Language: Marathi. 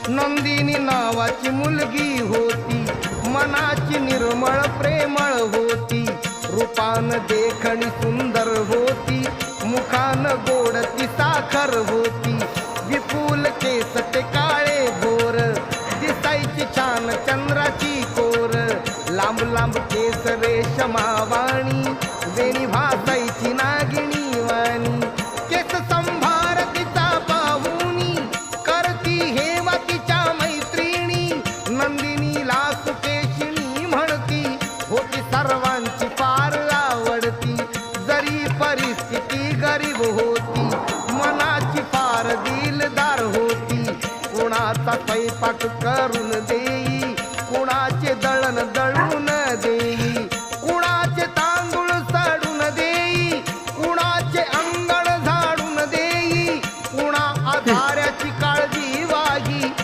नंदिनी नावाची मुलगी होती, मनाची निर्मळ प्रेमळ होती, रूपान देखणी सुंदर होती, मुखान गोड ती साखर होती, विपुल केस ते काळे भोर, दिसायची छान चंद्राची कोर, लांब लांब केस रेशमावाणी, वेणी भासायची नागिणी वाणी, केस संभार तिचा पाहुनी, करती हेवा तिच्या मैत्रिणी, नंदिनीला सुकेशिनी म्हणती, होती सर्वांची फार आवडती, जरी परिस्थिती गरीब होती, मनाची फार दिलदार होती, कुणाचा स्वयंपाक करून देई, कुणाचे दळण दळून